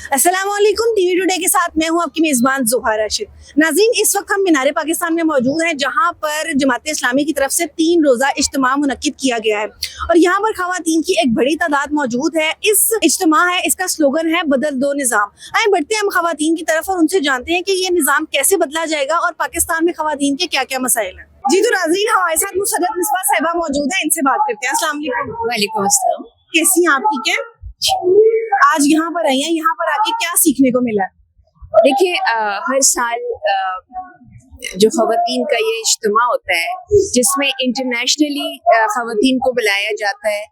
अस्सलाम वालेकुम, TV today के साथ मैं हूं आपकी मेज़बान ज़ोहा राशिद। नाज़रीन, इस वक्त हम मीनार पाकिस्तान में मौजूद हैं, जहां पर जमात इस्लामी की तरफ से 3 रोज़ा इज्तिमा मुनक्किद किया गया है और यहां पर ख़वातीन की एक बड़ी तादाद मौजूद है। इस इज्तिमा है, इसका स्लोगन है बदल दो निज़ाम। आइए बढ़ते हैं हम ख़वातीन की तरफ और उनसे जानते हैं कि ये निज़ाम कैसे बदला जाएगा और पाकिस्तान में ख़वातीन के क्या क्या मसाइल हैं। जी तो नाज़रीन, हमारे साथ मुसर्रत मिसबा साहिबा मौजूद है, इनसे बात करते हैं। अस्सलाम वालेकुम। वालेकुम अस्सलाम। कैसी हैं आप? ठीक है। आज यहाँ पर आई हैं, यहाँ पर आके क्या सीखने को मिला? देखिए, हर साल जो ख़वातीन का ये इज्तिमा होता है जिसमें इंटरनेशनली ख़वातीन को बुलाया जाता है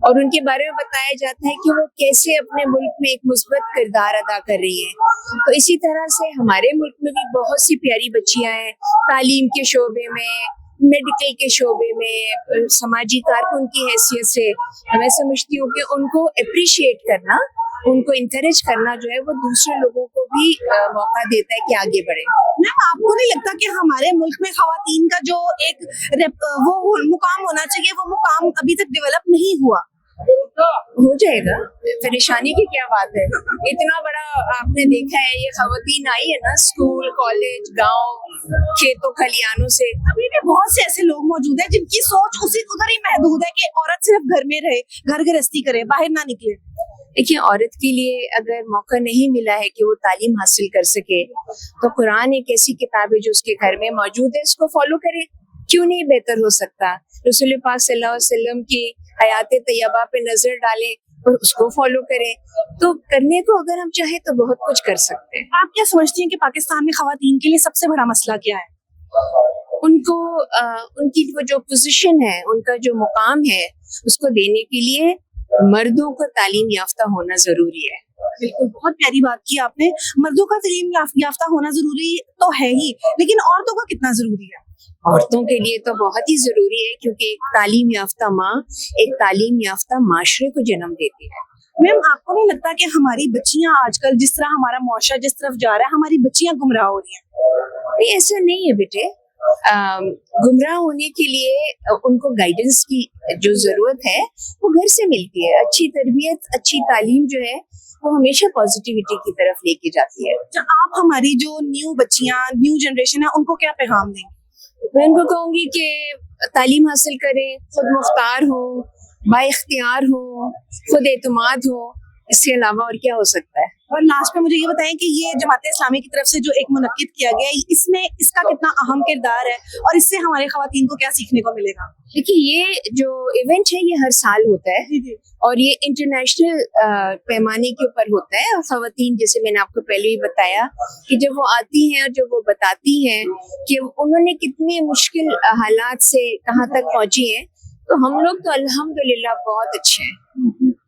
और उनके बारे में बताया जाता है कि वो कैसे अपने मुल्क में एक मुस्बत किरदार अदा कर रही हैं। तो इसी तरह से हमारे मुल्क में भी बहुत सी प्यारी बच्चियां हैं, तालीम के शोबे में, मेडिकल के शोबे में, समाजी कारकुन की हैसियत से मैं समझती हूँ कि उनको अप्रिशिएट करना, उनको इंकरेज करना जो है वो दूसरे लोगों को भी मौका देता है कि आगे बढ़े। मैम, आपको नहीं लगता कि हमारे मुल्क में ख़वातीन का जो एक वो मुकाम होना चाहिए, वो मुकाम अभी तक डेवलप नहीं हुआ? हो जाएगा, परेशानी की क्या बात है। इतना बड़ा आपने देखा है, ये ख़वातीन आई है ना स्कूल, कॉलेज, गांव, खेतों खलियानों से। अभी भी बहुत से ऐसे लोग मौजूद हैं जिनकी सोच उसी उधर ही महदूद है कि औरत सिर्फ घर में रहे, घर गृहस्थी करे, बाहर ना निकले। देखिए, औरत के लिए अगर मौका नहीं मिला है कि वो तालीम हासिल कर सके तो कुरान एक ऐसी किताब है जो उसके घर में मौजूद है, इसको फॉलो करे। क्यों नहीं बेहतर हो सकता? रसूल पाक सल्लल्लाहु अलैहि वसल्लम की हयात तैयबा पे नजर डालें और उसको फॉलो करें। तो करने को अगर हम चाहें तो बहुत कुछ कर सकते हैं। आप क्या समझती हैं कि पाकिस्तान में ख़वातीन के लिए सबसे बड़ा मसला क्या है? उनको उनकी वो जो पोजीशन है, उनका जो मुकाम है, उसको देने के लिए मर्दों को तालीम याफ्ता होना जरूरी है। बिल्कुल, बहुत प्यारी बात की आपने। मर्दों का तालीम याफ्ता होना जरूरी तो है ही, लेकिन औरतों का कितना जरूरी है? औरतों के लिए तो बहुत ही जरूरी है, क्योंकि एक तालीम याफ्ता माँ एक तालीम याफ्ता माशरे को जन्म देती है। मैम, आपको नहीं लगता कि हमारी बच्चियां आजकल जिस तरह हमारा मुआशरा जिस तरफ जा रहा है, हमारी बच्चियां गुमराह हो रही हैं? नहीं, ऐसा नहीं है बेटे। गुमराह होने के लिए उनको गाइडेंस की जो जरूरत है वो घर से मिलती है। अच्छी तरबियत, अच्छी तालीम जो है वो हमेशा पॉजिटिविटी की तरफ लेके जाती है। तो आप हमारी जो न्यू बच्चियां, न्यू जनरेशन है, उनको क्या पैगाम देंगे? मैं उनको कहूंगी कि तालीम हासिल करें, खुद मुख्तार हो, बाइख्तियार हो, खुद एतमाद हो। इसके अलावा और क्या हो सकता है? और लास्ट में मुझे ये बताएं कि ये जमात इस्लामी की तरफ से जो एक मुनक्किद किया गया है, इसमें इसका कितना अहम किरदार है और इससे हमारे ख़वातीन को क्या सीखने को मिलेगा? देखिए, ये जो इवेंट है ये हर साल होता है जी जी। और ये इंटरनेशनल पैमाने के ऊपर होता है। और ख़वातीन, जैसे मैंने आपको पहले ही बताया कि जब वो आती हैं और जब वो बताती हैं कि उन्होंने कितनी मुश्किल हालात से कहाँ तक पहुंची हैं, तो हम लोग तो अल्हम्दुलिल्लाह बहुत अच्छे हैं।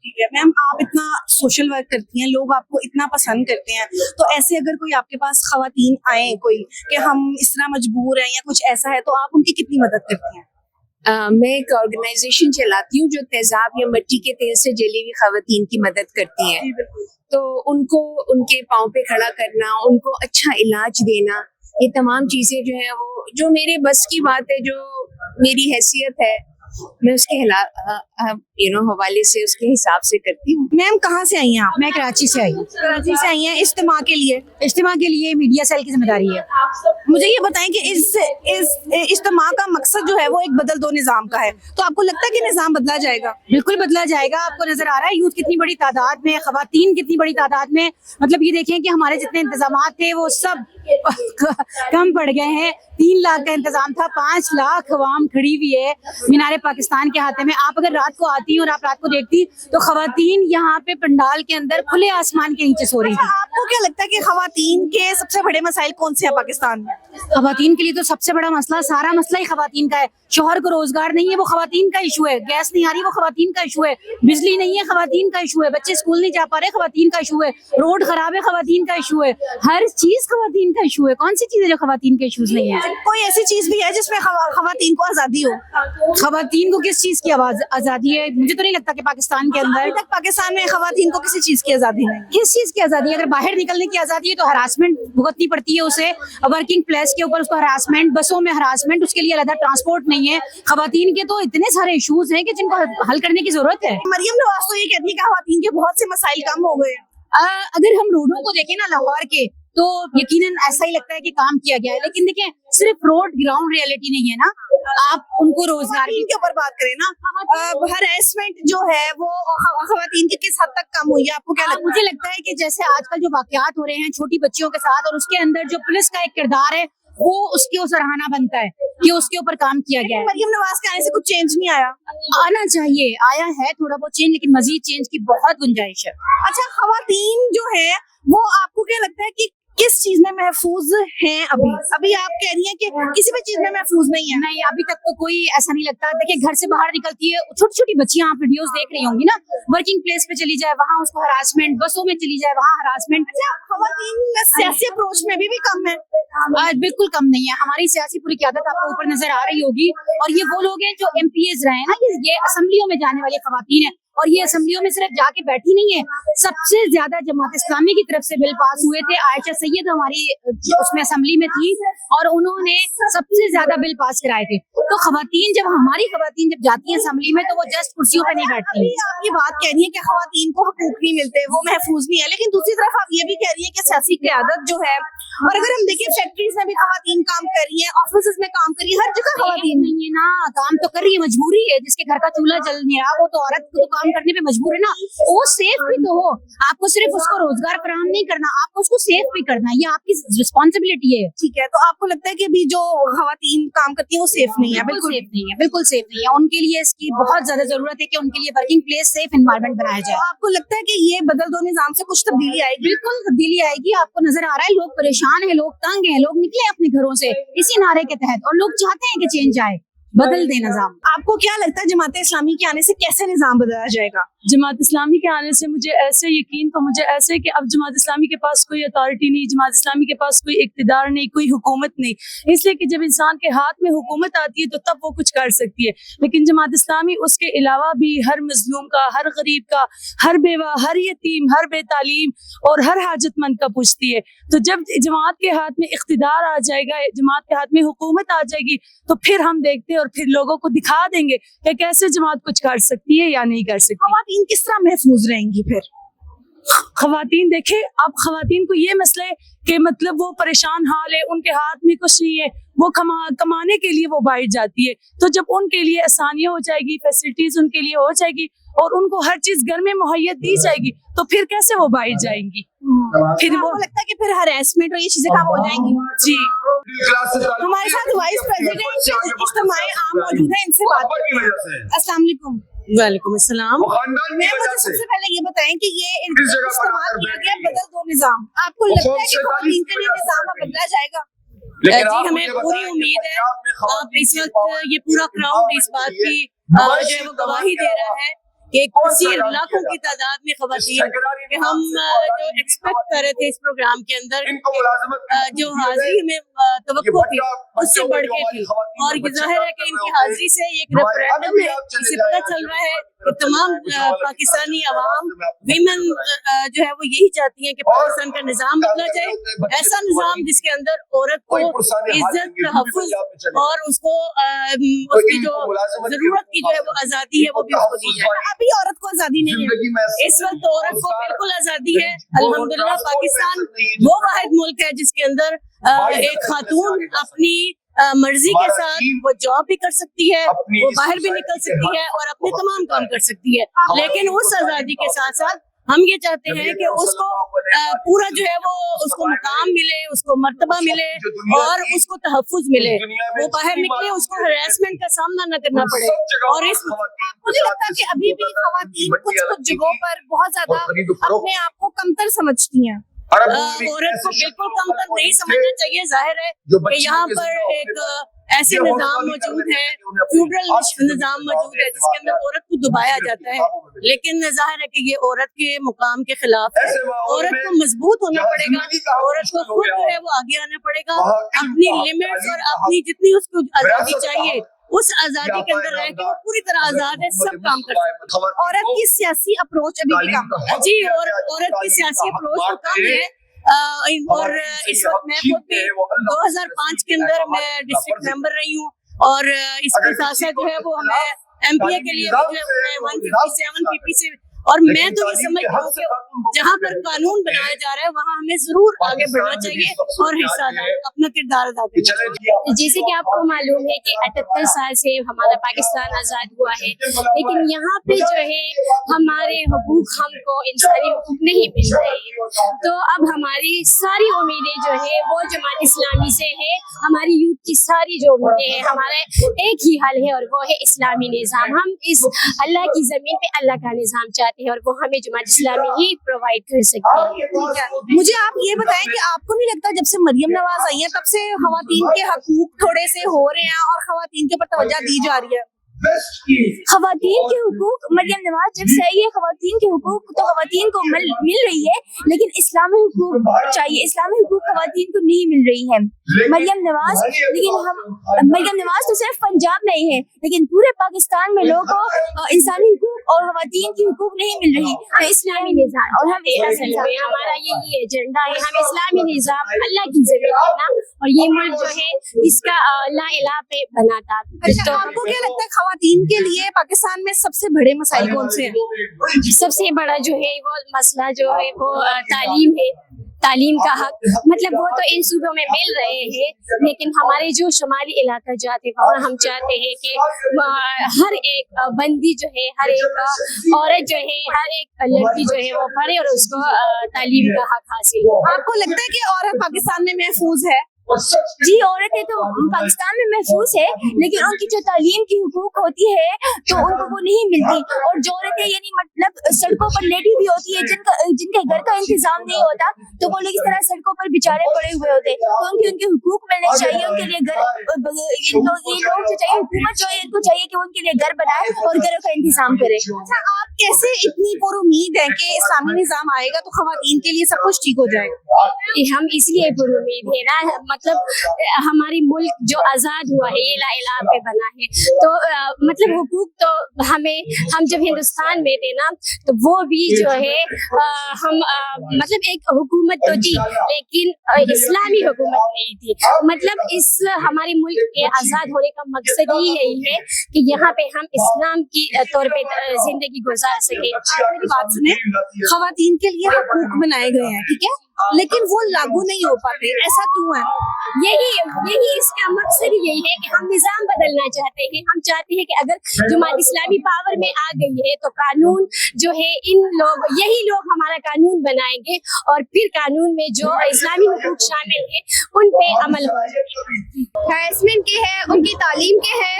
ठीक है मैम, आप इतना सोशल वर्क करती हैं, लोग आपको इतना पसंद करते हैं, तो ऐसे अगर कोई आपके पास ख़वातीन आए कोई कि हम इस तरह मजबूर हैं या कुछ ऐसा है, तो आप उनकी कितनी मदद करती हैं? मैं एक ऑर्गेनाइजेशन चलाती हूँ जो तेजाब या मिट्टी के तेल से जली हुई ख़वातीन की मदद करती है। तो उनको उनके पाँव पे खड़ा करना, उनको अच्छा इलाज देना, ये तमाम चीजें जो है वो जो मेरे बस की बात है, जो मेरी हैसियत है, मैं उसके हवाले से, उसके हिसाब से करती हूँ। मैम, कहाँ से आई हैं आप? मैं कराची से आई हूँ। कराची से आई हैं इज्तिमा के लिए? इज्तिमा के लिए मीडिया सेल की जिम्मेदारी है। मुझे ये बताएं कि इस इज्तिमा का मकसद जो है वो एक बदल दो निज़ाम का है, तो आपको लगता है कि निज़ाम बदला जाएगा? बिल्कुल बदला जाएगा। आपको नजर आ रहा है यूथ कितनी बड़ी तादाद में, ख़वातीन कितनी बड़ी तादाद में। मतलब ये देखें कि हमारे जितने इंतजामात थे वो सब कम पड़ गए हैं। 3 लाख का इंतजाम था, 5 लाख अवाम खड़ी हुई है मीनार पाकिस्तान के हाथे में। आप अगर रात को आती और आप रात को देखती तो ख़वातीन यहाँ पे पंडाल के अंदर खुले आसमान के नीचे सो रही थी। आपको क्या लगता है कि ख़वातीन के सबसे बड़े मसाइल कौन से हैं पाकिस्तान में? ख़वातीन के लिए तो सबसे बड़ा मसला, सारा मसला ही ख़वातीन का है। शोहर को रोजगार नहीं है, वो ख़वातीन का इशू है। गैस नहीं आ रही, वो ख़वातीन का इशू है। बिजली नहीं है, ख़वातीन का इशू है। बच्चे स्कूल नहीं जा पा रहे, ख़वातीन का इशू है। रोड खराब है, ख़वातीन का इशू है। हर चीज ख़वातीन का इशू है। कौन सी चीज है जो ख़वातीन के इशूज नहीं है? कोई ऐसी चीज भी है जिसमें ख़वातीन को आजादी हो? ख़वातीन को किस चीज की आजादी है? मुझे तो नहीं लगता कि पाकिस्तान के अंदर, अभी तक पाकिस्तान में ख़वातीन को किसी चीज की आजादी नहीं। किस चीज की आजादी है? अगर बाहर निकलने की आजादी है तो हरासमेंट भुगतनी पड़ती है उसे, वर्किंग प्लेस के ऊपर उसको हरासमेंट, बसों में हरासमेंट, उसके लिए अलग ट्रांसपोर्ट नहीं है। ख़वातीन के तो इतने सारे इश्यूज हैं कि जिनको हल करने की जरूरत है। मरियम नवाज तो ये कहती है कि ख़वातीन के बहुत से मसाइल कम हो गए। अगर हम रोडों को देखें ना लाहौर के, तो यकीनन ऐसा ही लगता है कि काम किया गया है, लेकिन देखें सिर्फ रोड ग्राउंड रियलिटी नहीं है ना, आप उनको रोजगार खवातीन के ऊपर बात करें ना, हरेसमेंट जो है वो खवातीन की किस हद तक कम हुई है, आपको क्या लगता है? मुझे लगता है कि जैसे आजकल जो वाकयात हो रहे हैं छोटी बच्चियों के साथ, और उसके अंदर जो पुलिस का एक किरदार है वो उसके सराहना बनता है कि उसके ऊपर काम किया गया है। मरियम नवाज के आने से कुछ चेंज नहीं आया? आना चाहिए, आया है थोड़ा बहुत चेंज, लेकिन मजीद चेंज की बहुत गुंजाइश है। अच्छा, खवातीन जो है वो आपको क्या लगता है कि किस चीज में महफूज हैं? अभी आप कह रही हैं कि किसी भी चीज में महफूज नहीं है। नहीं, अभी तक तो कोई ऐसा नहीं लगता। देखिए घर से बाहर निकलती है छोटी छोटी बच्चियां, आप वीडियोस देख रही होंगी ना, वर्किंग प्लेस पे चली जाए वहाँ उसको हरासमेंट, बसों में चली जाए वहाँ हरासमेंट। खवातीन में सियासी अप्रोच में भी कम है? बिल्कुल कम नहीं है। हमारी सियासी पूरी क़यादत आपको ऊपर नजर आ रही होगी, और ये वो लोग हैं जो MPs रहे हैं ना, ये असेंबलियों में जाने वाली खवातीन है, और ये असेंबलियों में सिर्फ जाके बैठी नहीं है, सबसे ज्यादा जमात इस्लामी की तरफ से बिल पास हुए थे। आयशा सैयद हमारी उसमें असेंबली में थी और उन्होंने सबसे ज्यादा बिल पास कराए थे। तो खवातीन हमारी खवातीन जब जाती है असेंबली में, तो वो जस्ट कुर्सियों पे नहीं बैठती। आप ये बात कह रही है कि खवातीन को हकूक नहीं मिलते, वो महफूज नहीं है, लेकिन दूसरी तरफ आप ये भी कह रही है कि सियासी क़यादत जो है, और अगर हम देखें फैक्ट्रीज में भी खवातीन काम कर रही है, ऑफिस में काम कर रही है, हर जगह खवातीन नहीं है ना, काम तो कर रही है, मजबूरी है। जिसके घर का चूल्हा जल नहीं रहा वो तो औरत को तो काम करने पे मजबूर है ना। वो सेफ भी तो हो, आपको सिर्फ उसको रोजगार फराहम नहीं करना, आपको उसको सेफ भी करना है, ये आपकी रिस्पॉन्सिबिलिटी है। ठीक है, तो आपको लगता है कि अभी जो खवातीन काम करती है वो सेफ नहीं है? बिल्कुल सेफ नहीं है, बिल्कुल सेफ नहीं है। उनके लिए इसकी बहुत ज्यादा जरूरत है कि उनके लिए वर्किंग प्लेस सेफ एनवायरनमेंट बनाया जाए। तो आपको लगता है कि ये बदल दो निजाम से कुछ तब्दीली आएगी? बिल्कुल तब्दीली आएगी। आपको नजर आ रहा है लोग परेशान हैं, लोग तंग हैं, लोग निकले अपने घरों से इसी नारे के तहत, और लोग चाहते हैं कि चेंज आए, बदल दे निजाम। आपको क्या लगता है जमात इस्लामी के आने से कैसे निजाम बदला जाएगा? जमात इस्लामी के आने से मुझे ऐसे यकीन, तो मुझे ऐसे कि अब जमात इस्लामी के पास कोई अथॉरिटी नहीं, जमात इस्लामी के पास कोई इक़्तिदार नहीं, कोई हुकूमत नहीं, इसलिए कि जब इंसान के हाथ में हुकूमत आती है तो तब वो कुछ कर सकती है। लेकिन जमात इस्लामी उसके अलावा भी हर मजलूम का, हर गरीब का, हर बेवा, हर यतीम, हर बेतालीम और हर हाजतमंद का पूछती है। तो जब जमात के हाथ में इक़्तिदार आ जाएगा, जमात के हाथ में हुकूमत आ जाएगी, तो फिर हम देखते हैं और फिर लोगों को दिखा देंगे कि कैसे जमात कुछ कर सकती है या नहीं कर सकती। खवातीन किस तरह महफूज रहेंगी फिर? खवातीन देखे, अब खवातीन को ये मसला है कि मतलब वो परेशान हाल है, उनके हाथ में कुछ नहीं है, वो कमाने के लिए वो बाहर जाती है। तो जब उनके लिए आसानियां हो जाएगी, फैसिलिटीज उनके लिए हो जाएगी और उनको हर चीज घर में मुहैया दी जाएगी, तो फिर कैसे वो बाहर जाएंगी? फिर वो लगता है कि फिर हरेसमेंट और ये चीजें कम हो जाएंगी। जी, हमारे साथ वाइस प्रेसिडेंट इज्तिमाए आम मौजूद है, इनसे बात करते हैं। अस्सलाम वालेकुम। वालेकुम अस्सलाम। मैं मुझे सबसे पहले ये बताएं कि ये इस्तेमाल किया गया बदल दो निजाम, आपको लगता है कि खवातीन के लिए निजाम बदला जाएगा? जी हमें पूरी उम्मीद है। आप इस वक्त ये पूरा क्राउड इस बात की जो है वो गवाही दे रहा है कि कसीर लाखों की तादाद में खवातीन कि हम जो एक्सपेक्ट कर रहे थे इस प्रोग्राम के अंदर, जो हाजिरी हमें तवक्को थी उससे बढ़ के थी, और ये जाहिर है कि इनकी हाजिरी से एक रेफरेंडम है, इससे पता चल रहा है कि तमाम पाकिस्तानी अवाम, वीमेन जो है वो यही चाहती हैं कि पाकिस्तान का निजाम बदला जाए, ऐसा निजाम जिसके अंदर औरत को इज्जत, तहफ़्फ़ुज़ और उसको उसकी जो जरूरत की जो है वो आज़ादी है वो भी उसको दी जाए। अभी औरत को आजादी नहीं है, इस वक्त औरत को बिल्कुल आजादी है। अल्हम्दुलिल्लाह पाकिस्तान वो वाहिद मुल्क है जिसके अंदर एक खातून अपनी मर्जी के साथ वो जॉब भी कर सकती है, वो बाहर भी निकल सकती है और अपने तमाम काम कर सकती है। लेकिन उस आजादी के साथ साथ हम ये चाहते हैं कि उसको पूरा जो है वो उसको मुकाम मिले, उसको मर्तबा मिले और उसको तहफ़्फ़ुज़ मिले, वो बाहर निकले, उसको हरासमेंट का सामना न करना पड़े। और इस मुझे लगता है कि अभी भी खवातीन कुछ जगहों पर बहुत ज्यादा अपने आप को कमतर समझती हैं। औरत को बिल्कुल कमतर नहीं समझना चाहिए। जाहिर है कि यहाँ पर एक ऐसे निजाम मौजूद है, फ्यूडरल निजाम मौजूद है जिसके अंदर औरत को दबाया जाता है, लेकिन जाहिर है कि ये औरत के मुकाम के खिलाफ है। औरत को मजबूत होना पड़ेगा, औरत को खुद जो है वो आगे आना पड़ेगा, अपनी लिमिट्स और अपनी जितनी उसको आजादी चाहिए उस आजादी के अंदर रह के वो पूरी तरह आजाद है, सब काम कर सकती है। औरत की सियासी अप्रोच अभी भी कम है। जी, और औरत की सियासी अप्रोच तो कम है। और इस वक्त मैं खुद भी 2005 के अंदर मैं डिस्ट्रिक्ट मेंबर रही हूँ, और इसके साथ साथ जो है वो हमें MPA के लिए 157 PP से اور میں تو یہ سمجھتی ہوں کہ جہاں پر قانون بنایا جا رہا ہے وہاں ہمیں ضرور آگے بڑھنا چاہیے اور حصہ اپنا کردار ادا کرنا چاہیے. جیسے کہ آپ کو معلوم ہے کہ 78 سال سے ہمارا پاکستان آزاد ہوا ہے, لیکن یہاں پہ جو ہے ہمارے حقوق ہم کو انسانی حقوق نہیں مل رہے ہیں. تو اب ہماری ساری امیدیں جو ہے وہ جماعت اسلامی سے ہے. ہماری یوتھ کی ساری جو امیدیں ہیں ہمارا ایک ہی حل ہے اور وہ ہے اسلامی نظام. ہم اس اللہ کی زمین پہ اللہ کا نظام چاہتے ہیں اور وہ ہمیں جماعت اسلامی ہی پرووائڈ کر سکتے ہیں. مجھے آپ یہ بتائیں کہ آپ کو نہیں لگتا جب سے مریم نواز آئی ہیں تب سے خواتین کے حقوق تھوڑے سے ہو رہے ہیں اور خواتین کے اوپر توجہ دی جا رہی ہے؟ خواتین کے حقوق مریم نواز جب سے آئی ہے, خواتین کے حقوق تو خواتین کو مل رہی ہے, لیکن اسلامی حقوق چاہیے. اسلامی حقوق خواتین کو نہیں مل رہی ہے. مریم نواز مریم نواز تو صرف پنجاب میں ہی ہے, لیکن پورے پاکستان میں لوگوں کو انسانی حقوق اور خواتین کی حقوق نہیں مل رہی. تو اسلامی نظام اور ہم اصل میں ہمارا یہی ایجنڈا ہے, ہم اسلامی نظام اللہ کی زمین بنا اور یہ ملک جو ہے اس کا لا الہ پہ بناتا. تو آپ کو کیا لگتا ہے خواتین کے لیے پاکستان میں سب سے بڑے مسائل کون سے ہیں؟ سب سے بڑا جو ہے وہ مسئلہ جو ہے وہ تعلیم ہے. تعلیم کا حق مطلب وہ تو ان صوبوں میں مل رہے ہیں, لیکن ہمارے جو شمالی علاقہ جاتے ہیں وہاں ہم چاہتے ہیں کہ ہر ایک بندی جو ہے, ہر ایک عورت جو ہے, ہر ایک لڑکی جو ہے وہ پڑھے اور اس کو تعلیم کا حق حاصل ہو. آپ کو لگتا ہے کہ عورت پاکستان میں محفوظ ہے؟ جی, عورتیں تو پاکستان میں محفوظ ہے, لیکن ان کی جو تعلیم کی حقوق ہوتی ہے تو ان کو وہ نہیں ملتی. اور جو عورتیں یعنی مطلب سڑکوں پر لیٹی بھی ہوتی ہے, جن کے گھر کا انتظام نہیں ہوتا, تو وہ لوگ اس طرح سڑکوں پر بیچارے پڑے ہوئے ہوتے ہیں. تو ان کے حقوق ملنے چاہیے. ان کے لیے گھر, یہ لوگ جو چاہیے, حکومت جو ہے ان کو چاہیے کہ ان کے لیے گھر بنائے اور گھروں کا انتظام کرے. اچھا, آپ کیسے اتنی پر امید ہے کہ اسلامی نظام آئے گا تو خواتین کے لیے سب کچھ ٹھیک ہو جائے گا؟ ہم اس لیے پر امید ہے نا, مطلب ہماری ملک جو آزاد ہوا ہے یہ لا الہ پہ بنا ہے, تو مطلب حقوق تو ہم جب ہندوستان میں تھے نا تو وہ بھی جو ہے ہم مطلب ایک حکومت تو تھی لیکن اسلامی حکومت نہیں تھی. مطلب اس ہمارے ملک کے آزاد ہونے کا مقصد ہی یہی ہے کہ یہاں پہ ہم اسلام کی طور پہ زندگی گزار سکیں. میری بات سنیں, خواتین کے لیے حقوق بنائے گئے ہیں, ٹھیک ہے, لیکن وہ لاگو نہیں ہو پاتے, ایسا کیوں ہے؟ یہی اس کا مقصد یہی ہے کہ ہم نظام بدلنا چاہتے ہیں. ہم چاہتے ہیں کہ اگر جماعت اسلامی پاور میں آ گئی ہے تو قانون جو ہے یہی لوگ ہمارا قانون بنائیں گے اور پھر قانون میں جو اسلامی حقوق شامل ہیں ان پہ عمل ہوگا. ہراسمنٹ کے ہے, ان کی تعلیم کے ہے.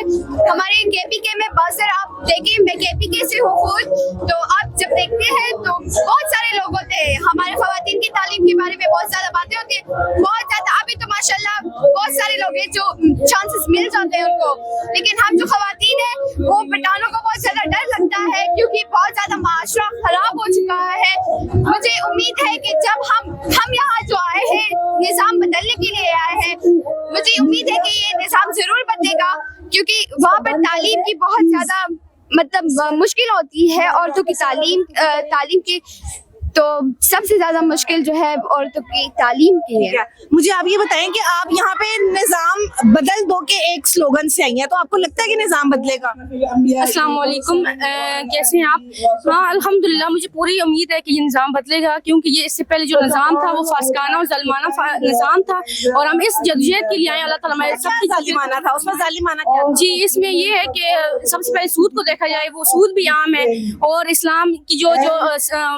ہمارے کے پی کے میں بازر آپ دیکھیں, میں کے پی کے سے ہوں خود, تو آپ جب دیکھتے ہیں تو بہت سارے لوگ ہوتے ہیں. ہمارے خواتین کی تعلیم کے بارے میں بہت زیادہ باتیں ہوتی ہیں, بہت زیادہ. ابھی تو ماشاءاللہ بہت سارے لوگ ہیں جو چانسز مل جاتے ہیں ان کو, لیکن ہم جو خواتین ہیں وہ بیٹانوں کو بہت زیادہ ڈر لگتا ہے کیونکہ بہت زیادہ معاشرہ خراب ہو چکا ہے. مجھے امید ہے کہ جب ہم یہاں جو آئے ہیں نظام بدلنے کے لیے آئے ہیں, مجھے امید ہے کہ یہ نظام ضرور بدلے گا, کیونکہ وہاں پر تعلیم کی بہت زیادہ مطلب مشکل ہوتی ہے. عورتوں کی تعلیم کی تو سب سے زیادہ مشکل جو ہے عورتوں کی تعلیم کی ہے. مجھے آپ یہ بتائیں کہ آپ یہاں پہ نظام بدل دو کے ایک سلوگن سے آئی ہیں, تو آپ کو لگتا ہے کہ نظام بدلے گا؟ السلام علیکم, کیسے ہیں آپ؟ ہاں الحمدللہ, مجھے پوری امید ہے کہ یہ نظام بدلے گا, کیونکہ یہ اس سے پہلے جو نظام تھا وہ فاسقانہ اور ظالمانہ نظام تھا, اور ہم اس جدوجہد کے لیے آئے. اللہ تعالیٰ ہمارے سب کی ظالمانہ تھا, اس میں ظالمانہ کیا؟ جی, اس میں یہ ہے کہ سب سے پہلے سود کو دیکھا جائے, وہ سود بھی عام ہے, اور اسلام کی جو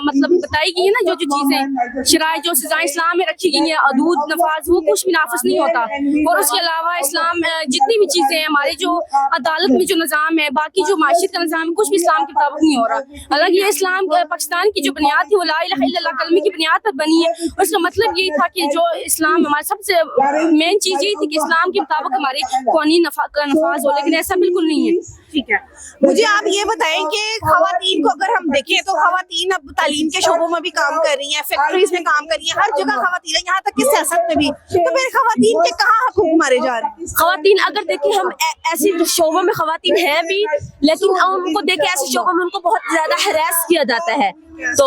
مطلب بتائی گئی ہے نا جو چیزیں شرائع جو سزائیں اسلام میں رکھی گئی ہیں, حدود نفاذ, وہ کچھ بھی نافذ نہیں ہوتا. اور اس کے علاوہ اسلام جتنی بھی چیزیں ہیں, ہمارے جو عدالت میں جو نظام ہے, باقی جو معیشت کا نظام ہے, کچھ بھی اسلام کے مطابق نہیں ہو رہا. حالانکہ یہ اسلام پاکستان کی جو بنیاد تھی وہ لا الہ الا اللہ کلمے کی بنیاد پر بنی ہے, اور اس کا مطلب یہی تھا کہ جو اسلام ہمارا سب سے مین چیز یہی تھی کہ اسلام کے مطابق ہمارے قوانین کا نفاذ ہو, لیکن ایسا بالکل نہیں ہے. ٹھیک ہے, مجھے آپ یہ بتائیں کہ خواتین کو اگر ہم دیکھیں تو خواتین اب تعلیم کے شعبوں میں بھی کام کر رہی ہیں, فیکٹریز میں کام کر رہی ہیں, ہر جگہ خواتین ہیں, یہاں تک کہ سیاست میں بھی. تو پھر خواتین کے کہاں حقوق مارے جا رہے ہیں؟ خواتین اگر دیکھیں ہم ایسی شعبوں میں خواتین ہیں بھی, لیکن ہم ان کو دیکھیں ایسے شعبوں میں ان کو بہت زیادہ ہراس کیا جاتا ہے, तो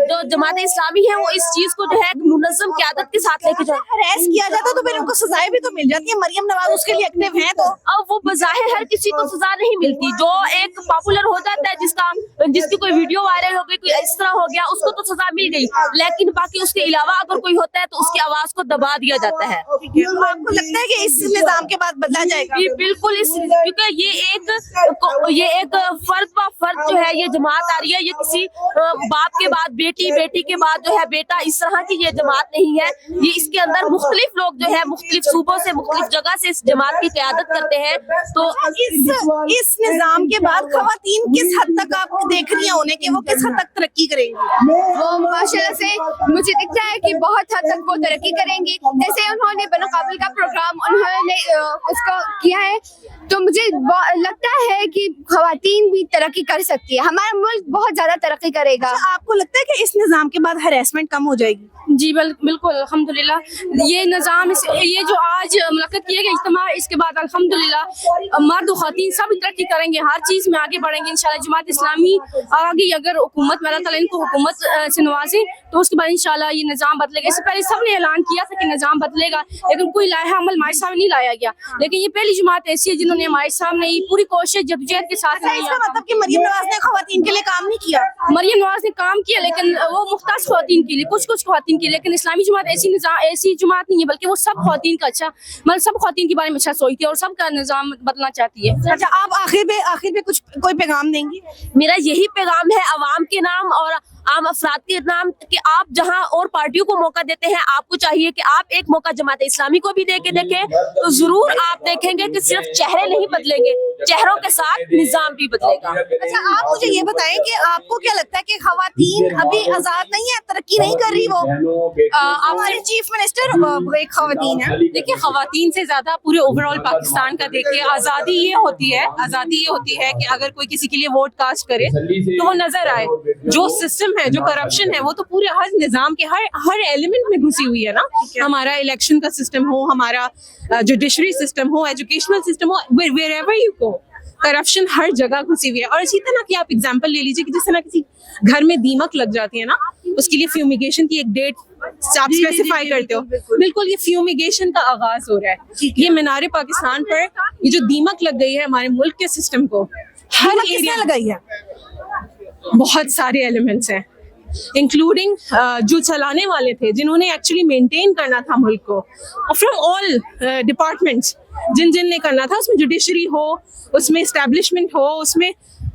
जो जमात इस्लामी है वो इस चीज को जो है मुनज़्ज़म क़यादत के साथ लेके जाए। हरेस किया जाता है तो फिर उनको सजाएं भी तो मिल जाती है। मरियम नवाज उसके लिए एक्टिव हैं तो अब वो बज़ाहिर हर किसी को सजा नहीं मिलती, जो एक पॉपुलर हो जाता है, जिसकी कोई वीडियो वायरल हो गई, कोई इस तरह हो गया, उसको तो सजा मिल गई, लेकिन बाकी उसके अलावा अगर कोई होता है तो उसकी आवाज को दबा दिया जाता है। तो आपको लगता है कि इस निजाम के बाद बदला जाएगा? ये बिल्कुल क्योंकि ये एक फर्द व फर्द जो है ये जमात आ रही है, ये किसी बाप के बाद बेटी, बेटी के बाद जो है बेटा, इस तरह की ये जमात नहीं है। ये इसके अंदर मुख्तलिफ लोग जो है मुख्तलिफ सूबों से, मुख्तलिफ जगह से इस जमात की क़यादत करते हैं। तो इस निजाम के बाद खवातीन किस हद तक आप देख रही हैं उन्हें कि वो किस हद तक तरक्की करेंगी? वो माशाल्लाह से मुझे दिख रहा है कि बहुत हद तक वो तरक्की करेंगी। जैसे उन्होंने बनकाबिल का प्रोग्राम उन्होंने उसको किया है, तो मुझे लगता है कि खवातीन भी तरक्की कर सकती है, हमारा मुल्क बहुत ज्यादा तरक्की करेगा। आपको लगता है कि इस निजाम के बाद हरेसमेंट कम हो जाएगी? जी बिल्कुल अल्हम्दुलिल्लाह। ये निज़ाम ये जो आज मुनक़्क़द किया गया इज्तिमा, इसके बाद अल्हम्दुलिल्लाह मर्द व ख़वातीन सब तरक्की करेंगे, हर चीज़ में आगे बढ़ेंगे इंशाल्लाह। जमात इस्लामी आगे अगर हुकूमत में अल्लाह ताला इनको हुकूमत से नवाजे तो उसके बाद इंशाल्लाह ये निज़ाम बदलेगा। इससे पहले सब ने ऐलान किया था कि निज़ाम बदलेगा, लेकिन कोई लाया अमल हमारे सामने नहीं लाया गया। लेकिन ये पहली जमात ऐसी है जिन्होंने हमारे सामने पूरी कोशिश जद्दोजहद के साथ इसका मतलब कि मरियम नवाज ने खवातीन के लिए काम नहीं किया? मरियम नवाज ने काम किया, लेकिन वो मुख्तास खवातीन के लिए, कुछ खवातीन के लिए। लेकिन इस्लामी जमात ऐसी जमात नहीं है, बल्कि वो सब खवातीन का अच्छा, मतलब सब खवातीन के बारे में अच्छा सोचती है और सबका निज़ाम बदलना चाहती है। अच्छा, आप आखिर में कुछ कोई पैगाम देंगी? मेरा यही पैगाम है अवाम के नाम और आम अफराद के नाम कि आप जहां और पार्टियों को मौका देते हैं, आपको चाहिए कि आप एक मौका जमात इस्लामी को भी दे के देखें, तो जरूर आप देखेंगे कि सिर्फ चेहरे नहीं बदलेंगे, चेहरों के साथ निजाम भी बदलेगा। अच्छा, आप मुझे ये बताएं कि आपको क्या लगता है कि खवातीन अभी आजाद नहीं है, तरक्की नहीं कर रही? वो हमारे चीफ मिनिस्टर एक खवातीन है। देखिए, खवातीन से ज्यादा पूरे ओवरऑल पाकिस्तान का देखिए, आज़ादी ये होती है कि अगर कोई किसी के लिए वोट कास्ट करे तो वो नजर आए। जो सिस्टम है, जो करप्शन है, वो तो पूरे हर निजाम के हर एलिमेंट में घुसी हुई है ना। हमारा इलेक्शन का सिस्टम हो, हमारा जुडिशरी सिस्टम हो, एजुकेशनल सिस्टम हो, wherever you go, करप्शन हर जगह घुसी हुई है। और इसी तरह की आप एग्जांपल ले लीजिए कि जिस तरह किसी घर में दीमक लग जाती है ना, उसके लिए फ्यूमिगेशन की एक डेट आप स्पेसिफाई करते हो। बिल्कुल ये फ्यूमिगेशन का आगाज हो रहा है। ये मीनारे पाकिस्तान पर ये जो दीमक लग गई है हमारे मुल्क के सिस्टम को, हर एरिया लगाई है। बहुत सारे एलिमेंट्स हैं, इंक्लूडिंग जो चलाने वाले थे, जिन्होंने एक्चुअली मेंटेन करना था मुल्क को, और फ्रॉम ऑल डिपार्टमेंट्स जिन ने करना था, उसमें जुडिशरी हो, उसमें एस्टेब्लिशमेंट हो, उसमें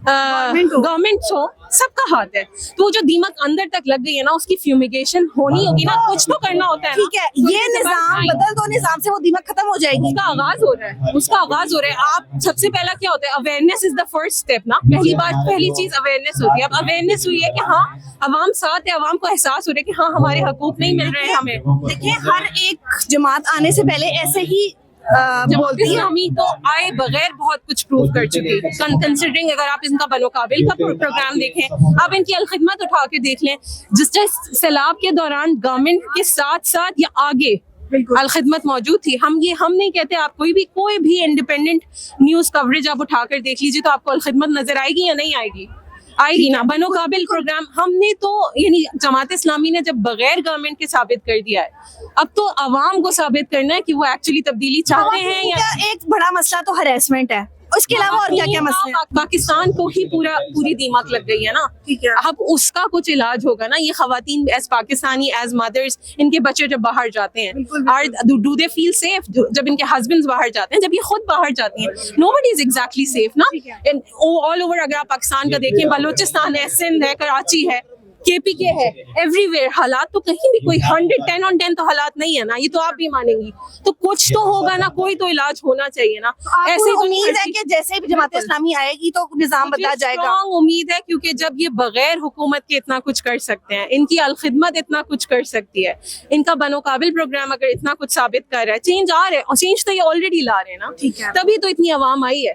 गवर्नमेंट हो, सबका हाथ है। तो वो जो दीमक अंदर तक लग गई है ना, उसकी फ्यूमिगेशन होनी होगी ना, कुछ तो करना होता है। ठीक है, ये निजाम बदल दो, निजाम से वो दीमक खत्म हो जाएगी। उसका आगाज हो रहा है। आप सबसे पहला क्या होता है, awareness is the first step ना। पहली चीज अवेयरनेस होती है। अब अवेयरनेस हुई है कि हाँ अवाम साथ है, अवाम को एहसास हो रहा है कि हाँ हमारे हकूक नहीं मिल रहे हैं हमें। देखिए, हर एक जमात आने से पहले ऐसे ही बोलती है। इस्लामी तो आए बगैर बहुत कुछ प्रूव कर चुकी है। कंसिडरिंग अगर आप इनका बनोकाबिल का प्रोग्राम देखें, आप इनकी अलखिदमत उठा के देख लें, जिस सैलाब के दौरान गवर्नमेंट के साथ साथ या आगे अलखिदमत मौजूद थी। हम नहीं कहते, आप कोई भी इंडिपेंडेंट न्यूज कवरेज आप उठाकर देख लीजिए तो आपको अलखिदमत नजर आएगी या नहीं आएगी? आएगी ना। बनोकाबिल प्रोग्राम हमने तो, यानी जमात इस्लामी ने जब बगैर गवर्नमेंट के साबित कर दिया है, अब तो अवाम को साबित करना है कि वो एक्चुअली तब्दीली चाहते हैं या। एक बड़ा मसला तो हरेसमेंट है, उसके अलावा और क्या क्या मसले हैं? पाकिस्तान को ही पूरी दीमक लग गई है ना। ठीक है, अब उसका कुछ इलाज होगा ना। ये खवातीन एज पाकिस्तानी, एज मदर्स, इनके बच्चे जब बाहर जाते हैं, डू दे फील सेफ? जब इनके हस्बैंड्स बाहर जाते हैं, जब ये खुद बाहर जाती हैं, नोबडी इज एग्जैक्टली सेफ ना। ऑल ओवर अगर आप पाकिस्तान का देखें, बलूचिस्तान है, सिंध है, कराची है, KPK है, एवरीवेयर हालात तो कहीं भी कोई 110 on 10 तो हालात नहीं है ना। ये तो आप भी मानेंगी। तो कुछ तो होगा ना, कोई तो इलाज होना चाहिए ना। ऐसे उम्मीद है कि जैसे भी जमात इस्लामी आएगी तो निजाम बदला जाएगा? उम्मीद है, क्योंकि जब ये बगैर हुकूमत के इतना कुछ कर सकते हैं, इनकी अलखिदमत इतना कुछ कर सकती है, इनका बनोकाबिल प्रोग्राम अगर इतना कुछ साबित कर रहा है, चेंज आ रहा है, और चेंज तो ये ऑलरेडी ला रहे हैं ना, तभी तो इतनी आवाम आई है।